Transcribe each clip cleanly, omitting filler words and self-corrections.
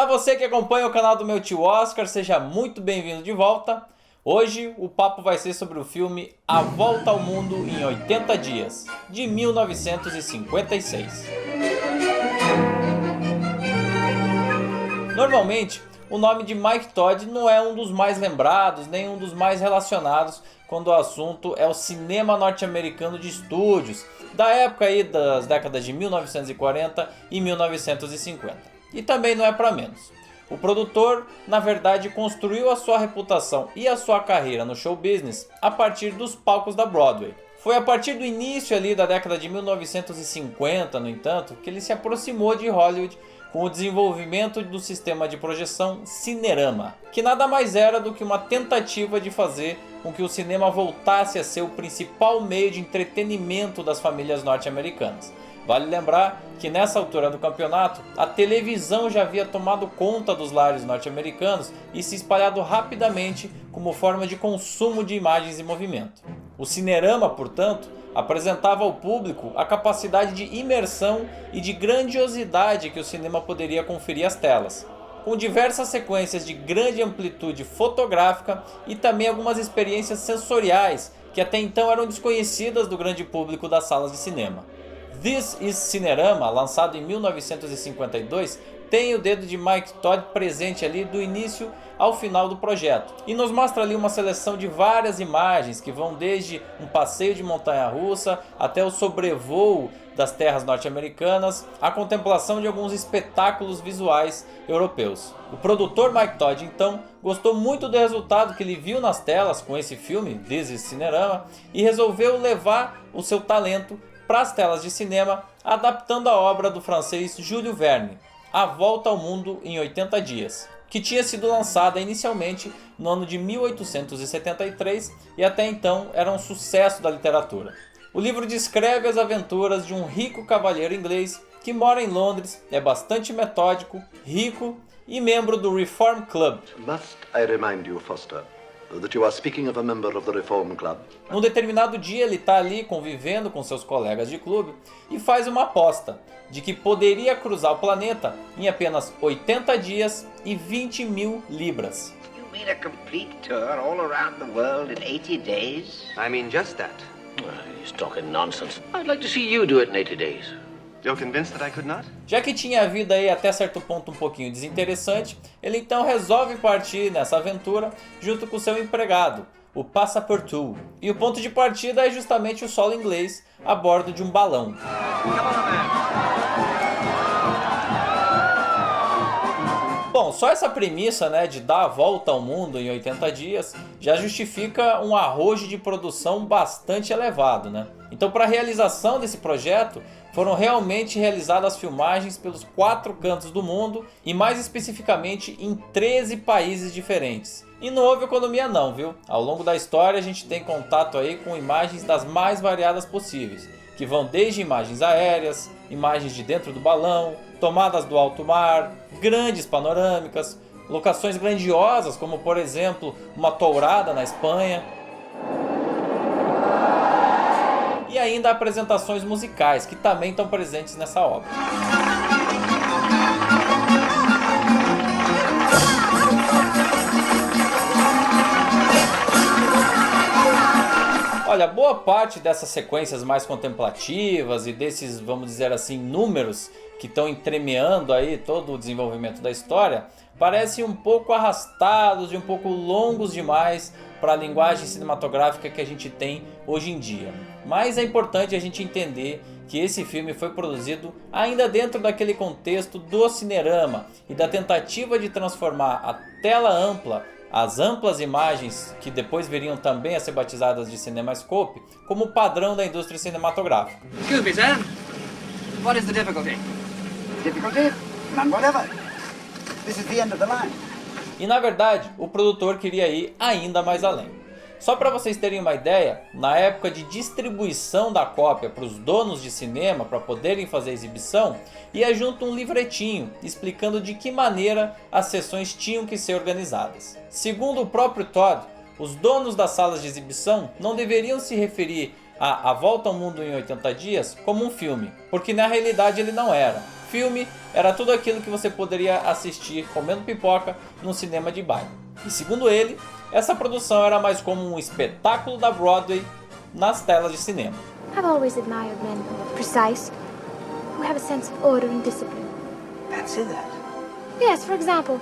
Para você que acompanha o canal do meu tio Oscar, seja muito bem-vindo de volta. Hoje o papo vai ser sobre o filme A Volta ao Mundo em 80 Dias, de 1956. Normalmente, o nome de Mike Todd não é um dos mais lembrados, nem um dos mais relacionados quando o assunto é o cinema norte-americano de estúdios, da época aí das décadas de 1940 e 1950. E também não é para menos. O produtor, na verdade, construiu a sua reputação e a sua carreira no show business a partir dos palcos da Broadway. Foi a partir do início ali da década de 1950, no entanto, que ele se aproximou de Hollywood com o desenvolvimento do sistema de projeção Cinerama, que nada mais era do que uma tentativa de fazer com que o cinema voltasse a ser o principal meio de entretenimento das famílias norte-americanas. Vale lembrar que nessa altura do campeonato, a televisão já havia tomado conta dos lares norte-americanos e se espalhado rapidamente como forma de consumo de imagens em movimento. O Cinerama, portanto, apresentava ao público a capacidade de imersão e de grandiosidade que o cinema poderia conferir às telas, com diversas sequências de grande amplitude fotográfica e também algumas experiências sensoriais que até então eram desconhecidas do grande público das salas de cinema. This is Cinerama, lançado em 1952, tem o dedo de Mike Todd presente ali do início ao final do projeto e nos mostra ali uma seleção de várias imagens que vão desde um passeio de montanha-russa até o sobrevoo das terras norte-americanas, a contemplação de alguns espetáculos visuais europeus. O produtor Mike Todd então gostou muito do resultado que ele viu nas telas com esse filme, This is Cinerama, e resolveu levar o seu talento para as telas de cinema, adaptando a obra do francês Jules Verne, A Volta ao Mundo em 80 Dias, que tinha sido lançada inicialmente no ano de 1873 e até então era um sucesso da literatura. O livro descreve as aventuras de um rico cavalheiro inglês que mora em Londres, é bastante metódico, rico e membro do Reform Club. Must I remind you, Foster, that you are speaking of a member of the Reform Club? Num determinado dia ele está ali convivendo com seus colegas de clube e faz uma aposta de que poderia cruzar o planeta em apenas 80 dias e 20 mil libras. You mean a complete tour all around the world in 80 days? I mean just that. He's talking nonsense. I'd like to see you do it in 80 days. You're convinced that I could not? Já que tinha a vida aí até certo ponto um pouquinho desinteressante, ele então resolve partir nessa aventura junto com seu empregado, o Passepartout. E o ponto de partida é justamente o solo inglês a bordo de um balão. Bom, só essa premissa, de dar a volta ao mundo em 80 dias já justifica um arrojo de produção bastante elevado, Então, para a realização desse projeto, foram realmente realizadas filmagens pelos 4 cantos do mundo e mais especificamente em 13 países diferentes. E não houve economia não, viu? Ao longo da história a gente tem contato aí com imagens das mais variadas possíveis, que vão desde imagens aéreas, imagens de dentro do balão, tomadas do alto mar, grandes panorâmicas, locações grandiosas como por exemplo uma tourada na Espanha, e ainda apresentações musicais que também estão presentes nessa obra. Olha, boa parte dessas sequências mais contemplativas e desses, vamos dizer assim, números que estão entremeando aí todo o desenvolvimento da história, parecem um pouco arrastados e um pouco longos demais para a linguagem cinematográfica que a gente tem hoje em dia. Mas é importante a gente entender que esse filme foi produzido ainda dentro daquele contexto do Cinerama e da tentativa de transformar a tela ampla, as amplas imagens que depois viriam também a ser batizadas de CinemaScope, como padrão da indústria cinematográfica. Excuse me, sir. What is the difficulty? Difficulty? None whatever. This is the end of the line. E na verdade, o produtor queria ir ainda mais além. Só para vocês terem uma ideia, na época de distribuição da cópia para os donos de cinema para poderem fazer a exibição, ia junto um livretinho explicando de que maneira as sessões tinham que ser organizadas. Segundo o próprio Todd, os donos das salas de exibição não deveriam se referir a Volta ao Mundo em 80 Dias como um filme, porque na realidade ele não era. Filme era tudo aquilo que você poderia assistir comendo pipoca num cinema de bairro. E segundo ele, essa produção era mais como um espetáculo da Broadway nas telas de cinema. I've always admired men who are precise, who have a sense of order and discipline. Fancy that. Yes, for example,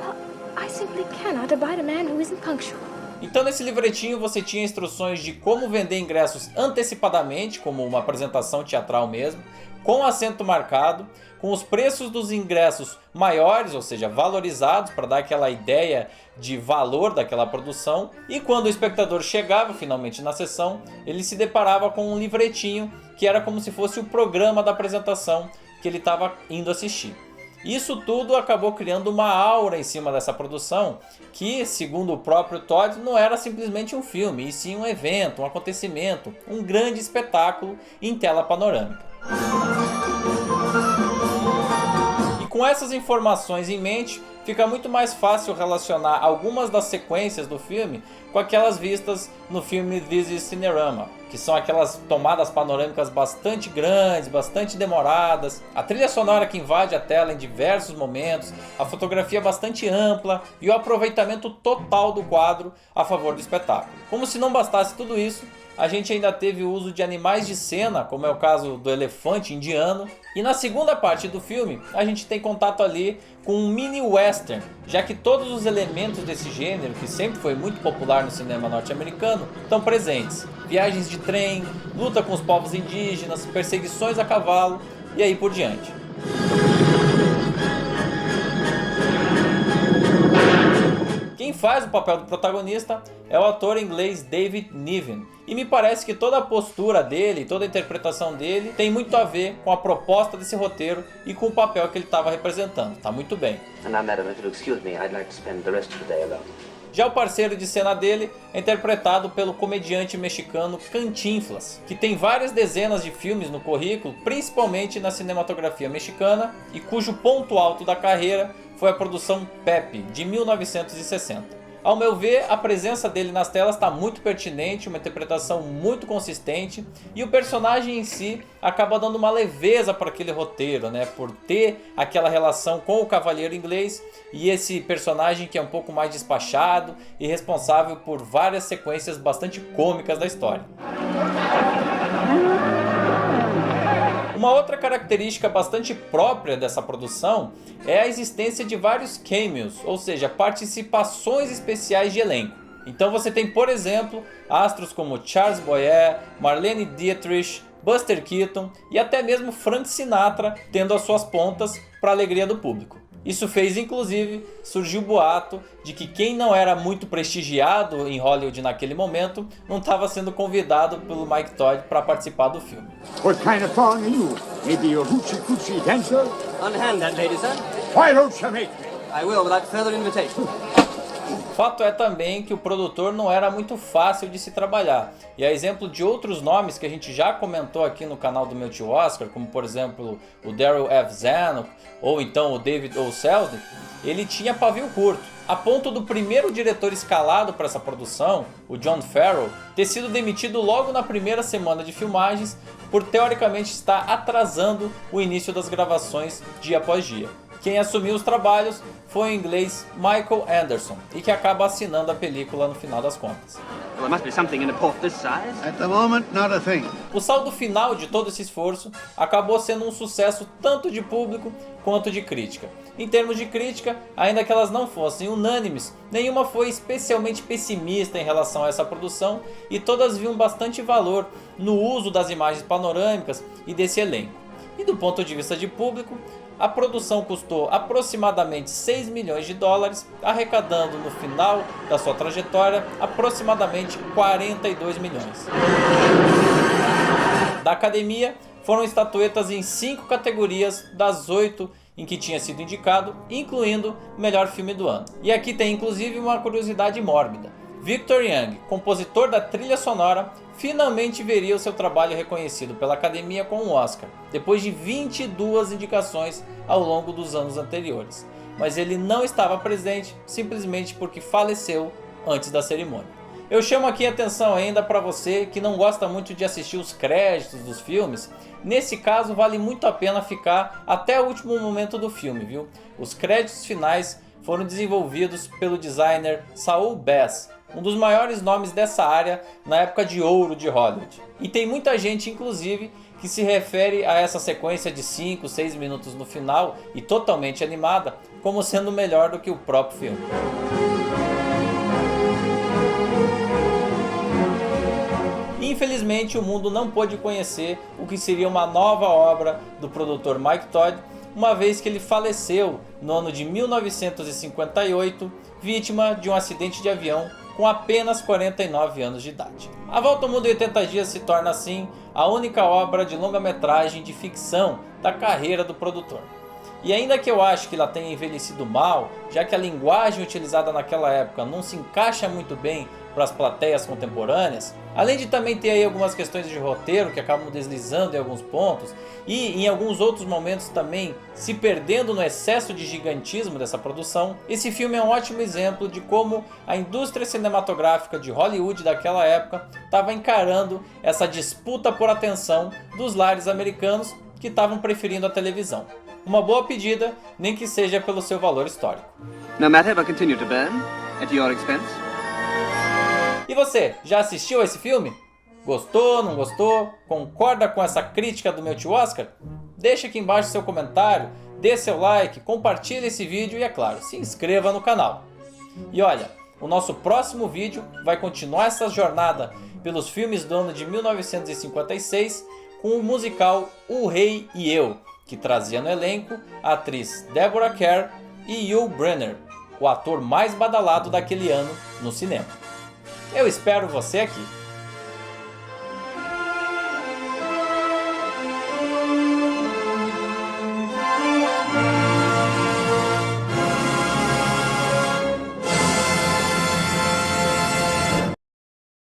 well, I simply cannot abide a man who isn't punctual. Então nesse livretinho você tinha instruções de como vender ingressos antecipadamente, como uma apresentação teatral mesmo, com assento marcado, com os preços dos ingressos maiores, ou seja, valorizados para dar aquela ideia de valor daquela produção, e quando o espectador chegava finalmente na sessão, ele se deparava com um livretinho que era como se fosse o programa da apresentação que ele estava indo assistir. Isso tudo acabou criando uma aura em cima dessa produção que, segundo o próprio Todd, não era simplesmente um filme, e sim um evento, um acontecimento, um grande espetáculo em tela panorâmica. E com essas informações em mente, fica muito mais fácil relacionar algumas das sequências do filme com aquelas vistas no filme This is Cinerama, que são aquelas tomadas panorâmicas bastante grandes, bastante demoradas, a trilha sonora que invade a tela em diversos momentos, a fotografia bastante ampla e o aproveitamento total do quadro a favor do espetáculo. Como se não bastasse tudo isso, a gente ainda teve o uso de animais de cena, como é o caso do elefante indiano, e na segunda parte do filme a gente tem contato ali com um mini western, já que todos os elementos desse gênero, que sempre foi muito popular no cinema norte-americano, estão presentes. Viagens de trem, luta com os povos indígenas, perseguições a cavalo e aí por diante. Quem faz o papel do protagonista é o ator inglês David Niven, e me parece que toda a postura dele, toda a interpretação dele tem muito a ver com a proposta desse roteiro e com o papel que ele estava representando. Tá muito bem. And now, madam, if you'll excuse me, I'd like to spend the rest of the day alone. Já o parceiro de cena dele é interpretado pelo comediante mexicano Cantinflas, que tem várias dezenas de filmes no currículo, principalmente na cinematografia mexicana, e cujo ponto alto da carreira foi a produção Pepe, de 1960. Ao meu ver, a presença dele nas telas está muito pertinente, uma interpretação muito consistente, e o personagem em si acaba dando uma leveza para aquele roteiro, né? Por ter aquela relação com o Cavaleiro Inglês e esse personagem que é um pouco mais despachado e responsável por várias sequências bastante cômicas da história. Uma outra característica bastante própria dessa produção é a existência de vários cameos, ou seja, participações especiais de elenco. Então você tem, por exemplo, astros como Charles Boyer, Marlene Dietrich, Buster Keaton e até mesmo Frank Sinatra tendo as suas pontas para a alegria do público. Isso fez, inclusive, surgir o boato de que quem não era muito prestigiado em Hollywood naquele momento não estava sendo convidado pelo Mike Todd para participar do filme. What kind of song are you? Maybe a hoochie-coochie dancer? Unhand that lady, sir. Why don't you make me? I will without further invitation. Fato é também que o produtor não era muito fácil de se trabalhar, e a exemplo de outros nomes que a gente já comentou aqui no canal do meu tio Oscar, como por exemplo o Darryl F. Zanuck ou então o David O. Selznick, ele tinha pavio curto, a ponto do primeiro diretor escalado para essa produção, o John Farrell, ter sido demitido logo na primeira semana de filmagens por teoricamente estar atrasando o início das gravações dia após dia. Quem assumiu os trabalhos foi o inglês Michael Anderson, e que acaba assinando a película no final das contas. Well, there must be something in a port this size. At the moment, not a thing. O saldo final de todo esse esforço acabou sendo um sucesso tanto de público quanto de crítica. Em termos de crítica, ainda que elas não fossem unânimes, nenhuma foi especialmente pessimista em relação a essa produção, e todas viam bastante valor no uso das imagens panorâmicas e desse elenco. E do ponto de vista de público, a produção custou aproximadamente 6 milhões de dólares, arrecadando no final da sua trajetória aproximadamente 42 milhões. Da academia foram estatuetas em 5 categorias das 8 em que tinha sido indicado, incluindo melhor filme do ano. E aqui tem inclusive uma curiosidade mórbida. Victor Young, compositor da trilha sonora, finalmente veria o seu trabalho reconhecido pela Academia com um Oscar, depois de 22 indicações ao longo dos anos anteriores. Mas ele não estava presente simplesmente porque faleceu antes da cerimônia. Eu chamo aqui a atenção ainda para você que não gosta muito de assistir os créditos dos filmes. Nesse caso vale muito a pena ficar até o último momento do filme, viu? Os créditos finais foram desenvolvidos pelo designer Saul Bass, um dos maiores nomes dessa área na época de ouro de Hollywood. E tem muita gente, inclusive, que se refere a essa sequência de 5, 6 minutos no final e totalmente animada como sendo melhor do que o próprio filme. Infelizmente, o mundo não pôde conhecer o que seria uma nova obra do produtor Mike Todd, uma vez que ele faleceu no ano de 1958, vítima de um acidente de avião com apenas 49 anos de idade. A Volta ao Mundo em 80 Dias se torna assim a única obra de longa-metragem de ficção da carreira do produtor. E ainda que eu acho que ela tenha envelhecido mal, já que a linguagem utilizada naquela época não se encaixa muito bem para as plateias contemporâneas, além de também ter aí algumas questões de roteiro que acabam deslizando em alguns pontos e em alguns outros momentos também se perdendo no excesso de gigantismo dessa produção, esse filme é um ótimo exemplo de como a indústria cinematográfica de Hollywood daquela época estava encarando essa disputa por atenção dos lares americanos que estavam preferindo a televisão. Uma boa pedida, nem que seja pelo seu valor histórico. No matter, but continue to burn at your expense. E você, já assistiu a esse filme? Gostou, não gostou? Concorda com essa crítica do meu tio Oscar? Deixa aqui embaixo seu comentário, dê seu like, compartilhe esse vídeo e, é claro, se inscreva no canal. E olha, o nosso próximo vídeo vai continuar essa jornada pelos filmes do ano de 1956 com o musical O Rei e Eu, que trazia no elenco a atriz Deborah Kerr e Yul Brynner, o ator mais badalado daquele ano no cinema. Eu espero você aqui.